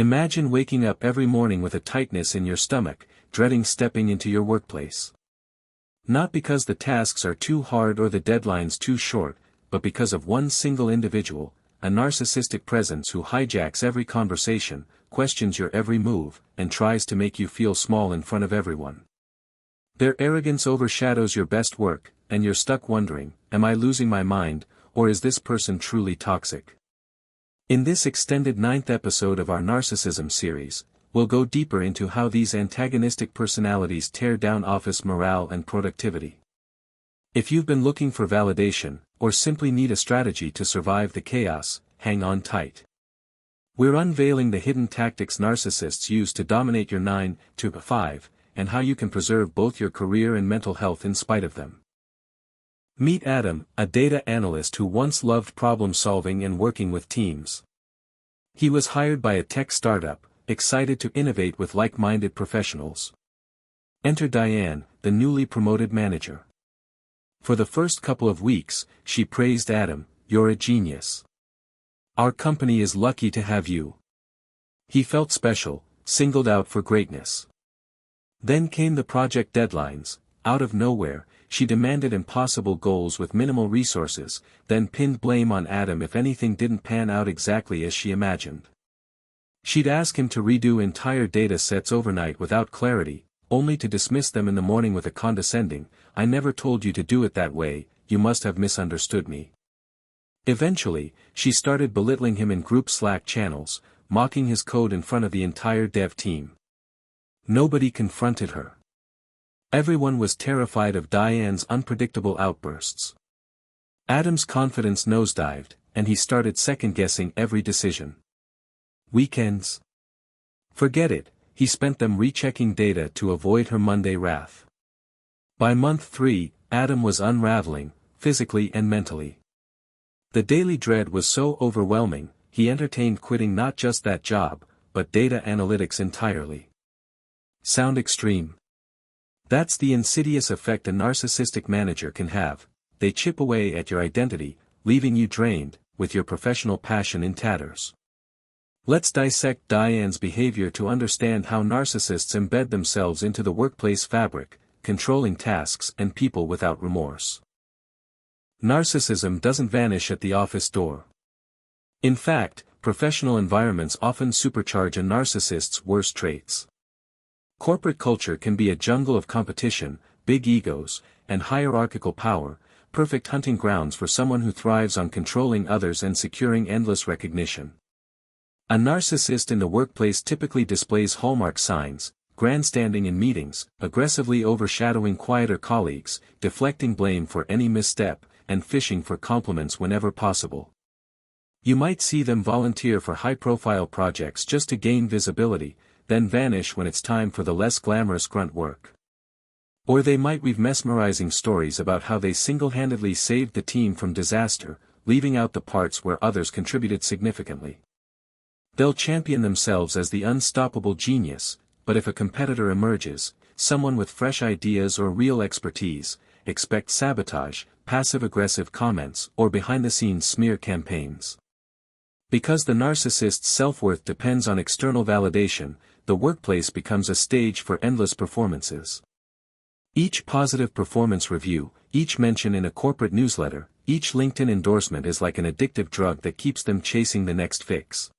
Imagine waking up every morning with a tightness in your stomach, dreading stepping into your workplace. Not because the tasks are too hard or the deadlines too short, but because of one single individual, a narcissistic presence who hijacks every conversation, questions your every move, and tries to make you feel small in front of everyone. Their arrogance overshadows your best work, and you're stuck wondering, am I losing my mind, or is this person truly toxic? In this extended 9th episode of our Narcissism series, we'll go deeper into how these antagonistic personalities tear down office morale and productivity. If you've been looking for validation, or simply need a strategy to survive the chaos, hang on tight. We're unveiling the hidden tactics narcissists use to dominate your 9 to 5, and how you can preserve both your career and mental health in spite of them. Meet Adam, a data analyst who once loved problem-solving and working with teams. He was hired by a tech startup, excited to innovate with like-minded professionals. Enter Diane, the newly promoted manager. For the first couple of weeks, she praised Adam, "You're a genius. Our company is lucky to have you." He felt special, singled out for greatness. Then came the project deadlines. Out of nowhere, she demanded impossible goals with minimal resources, then pinned blame on Adam if anything didn't pan out exactly as she imagined. She'd ask him to redo entire data sets overnight without clarity, only to dismiss them in the morning with a condescending, "I never told you to do it that way, you must have misunderstood me." Eventually, she started belittling him in group Slack channels, mocking his code in front of the entire dev team. Nobody confronted her. Everyone was terrified of Diane's unpredictable outbursts. Adam's confidence nosedived, and he started second-guessing every decision. Weekends? Forget it, he spent them rechecking data to avoid her Monday wrath. By month 3, Adam was unraveling, physically and mentally. The daily dread was so overwhelming, he entertained quitting not just that job, but data analytics entirely. Sound extreme? That's the insidious effect a narcissistic manager can have. They chip away at your identity, leaving you drained, with your professional passion in tatters. Let's dissect Diane's behavior to understand how narcissists embed themselves into the workplace fabric, controlling tasks and people without remorse. Narcissism doesn't vanish at the office door. In fact, professional environments often supercharge a narcissist's worst traits. Corporate culture can be a jungle of competition, big egos, and hierarchical power, perfect hunting grounds for someone who thrives on controlling others and securing endless recognition. A narcissist in the workplace typically displays hallmark signs, grandstanding in meetings, aggressively overshadowing quieter colleagues, deflecting blame for any misstep, and fishing for compliments whenever possible. You might see them volunteer for high-profile projects just to gain visibility, then vanish when it's time for the less glamorous grunt work. Or they might weave mesmerizing stories about how they single-handedly saved the team from disaster, leaving out the parts where others contributed significantly. They'll champion themselves as the unstoppable genius, but if a competitor emerges, someone with fresh ideas or real expertise, expect sabotage, passive-aggressive comments, or behind-the-scenes smear campaigns. Because the narcissist's self-worth depends on external validation, the workplace becomes a stage for endless performances. Each positive performance review, each mention in a corporate newsletter, each LinkedIn endorsement is like an addictive drug that keeps them chasing the next fix.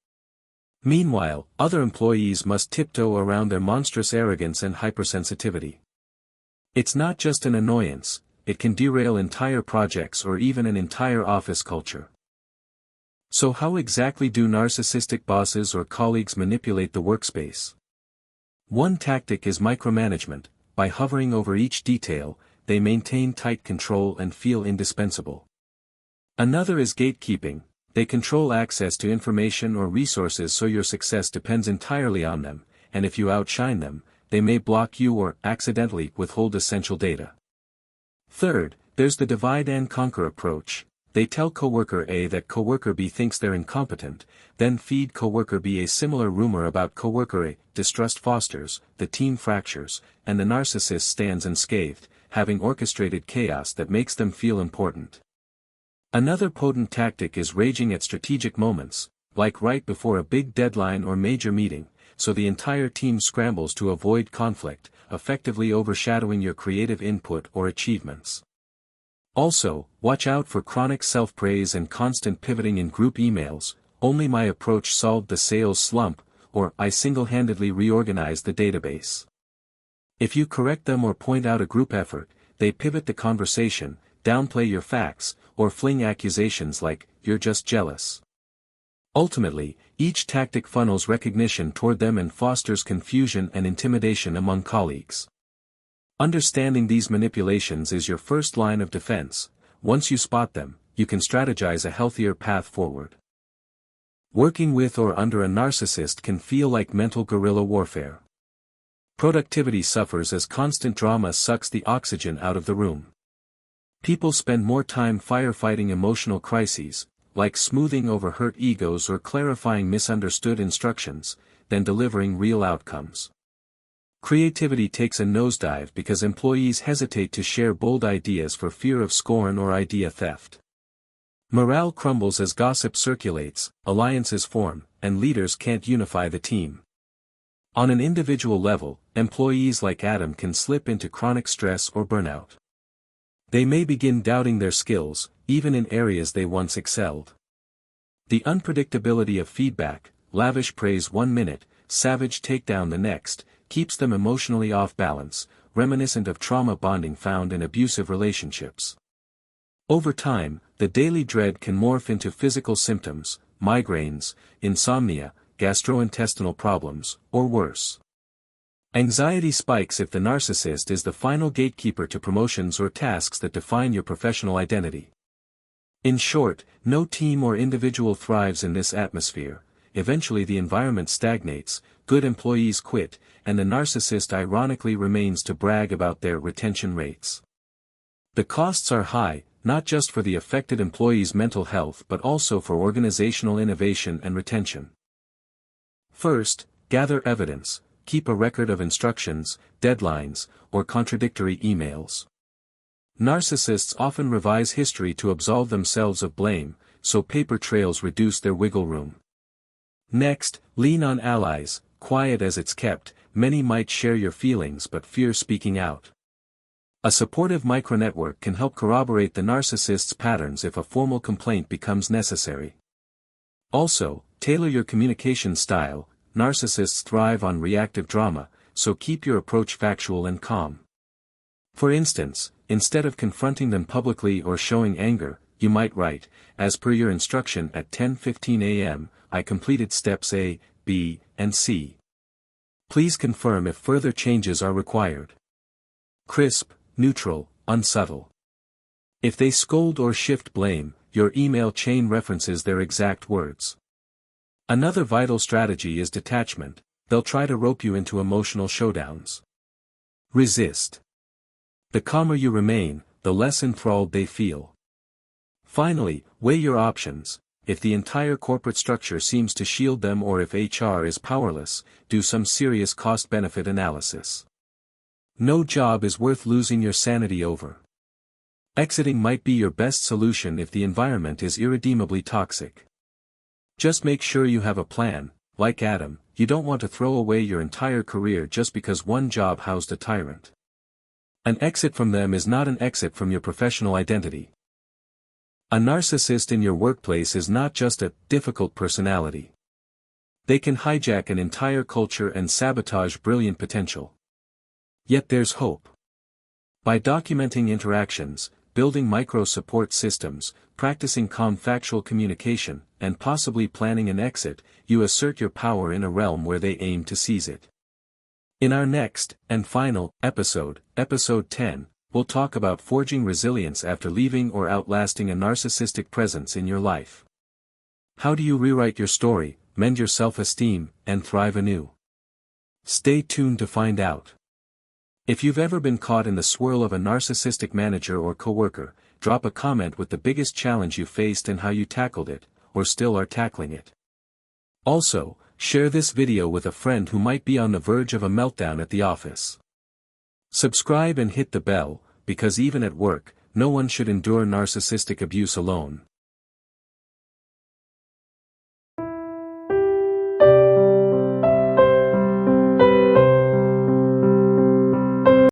Meanwhile, other employees must tiptoe around their monstrous arrogance and hypersensitivity. It's not just an annoyance, it can derail entire projects or even an entire office culture. So how exactly do narcissistic bosses or colleagues manipulate the workspace? One tactic is micromanagement. By hovering over each detail, they maintain tight control and feel indispensable. Another is gatekeeping. They control access to information or resources so your success depends entirely on them, and if you outshine them, they may block you or accidentally withhold essential data. Third, there's the divide and conquer approach. They tell coworker A that coworker B thinks they're incompetent, then feed coworker B a similar rumor about coworker A. Distrust fosters, the team fractures, and the narcissist stands unscathed, having orchestrated chaos that makes them feel important. Another potent tactic is raging at strategic moments. like right before a big deadline or major meeting, so the entire team scrambles to avoid conflict, effectively overshadowing your creative input or achievements. Also, watch out for chronic self-praise and constant pivoting in group emails. "Only my approach solved the sales slump," or "I single-handedly reorganized the database." If you correct them or point out a group effort, they pivot the conversation, downplay your facts, or fling accusations like, "You're just jealous." Ultimately, each tactic funnels recognition toward them and fosters confusion and intimidation among colleagues. Understanding these manipulations is your first line of defense. Once you spot them, you can strategize a healthier path forward. Working with or under a narcissist can feel like mental guerrilla warfare. Productivity suffers as constant drama sucks the oxygen out of the room. People spend more time firefighting emotional crises, like smoothing over hurt egos or clarifying misunderstood instructions, than delivering real outcomes. Creativity takes a nosedive because employees hesitate to share bold ideas for fear of scorn or idea theft. Morale crumbles as gossip circulates, alliances form, and leaders can't unify the team. On an individual level, employees like Adam can slip into chronic stress or burnout. They may begin doubting their skills, even in areas they once excelled. The unpredictability of feedback, lavish praise 1 minute, savage takedown the next, keeps them emotionally off balance, reminiscent of trauma bonding found in abusive relationships. Over time, the daily dread can morph into physical symptoms, migraines, insomnia, gastrointestinal problems, or worse. Anxiety spikes if the narcissist is the final gatekeeper to promotions or tasks that define your professional identity. In short, no team or individual thrives in this atmosphere. Eventually the environment stagnates, good employees quit, and the narcissist ironically remains to brag about their retention rates. The costs are high, not just for the affected employee's mental health but also for organizational innovation and retention. First, gather evidence. Keep a record of instructions, deadlines, or contradictory emails. Narcissists often revise history to absolve themselves of blame, so paper trails reduce their wiggle room. Next, lean on allies. Quiet as it's kept, many might share your feelings but fear speaking out. A supportive micronetwork can help corroborate the narcissist's patterns if a formal complaint becomes necessary. Also, tailor your communication style. Narcissists thrive on reactive drama, so keep your approach factual and calm. For instance, instead of confronting them publicly or showing anger, you might write, "As per your instruction at 10:15 a.m., I completed steps A, B, and C. Please confirm if further changes are required." Crisp, neutral, unsubtle. If they scold or shift blame, your email chain references their exact words. Another vital strategy is detachment. They'll try to rope you into emotional showdowns. Resist. The calmer you remain, the less enthralled they feel. Finally, weigh your options. If the entire corporate structure seems to shield them or if HR is powerless, do some serious cost-benefit analysis. No job is worth losing your sanity over. Exiting might be your best solution if the environment is irredeemably toxic. Just make sure you have a plan. Like Adam, you don't want to throw away your entire career just because one job housed a tyrant. An exit from them is not an exit from your professional identity. A narcissist in your workplace is not just a difficult personality. They can hijack an entire culture and sabotage brilliant potential. Yet there's hope. By documenting interactions, building micro-support systems, practicing calm factual communication, and possibly planning an exit, you assert your power in a realm where they aim to seize it. In our next, and final, episode 10, we'll talk about forging resilience after leaving or outlasting a narcissistic presence in your life. How do you rewrite your story, mend your self-esteem, and thrive anew? Stay tuned to find out. If you've ever been caught in the swirl of a narcissistic manager or coworker, drop a comment with the biggest challenge you faced and how you tackled it, or still are tackling it. Also, share this video with a friend who might be on the verge of a meltdown at the office. Subscribe and hit the bell, because even at work, no one should endure narcissistic abuse alone.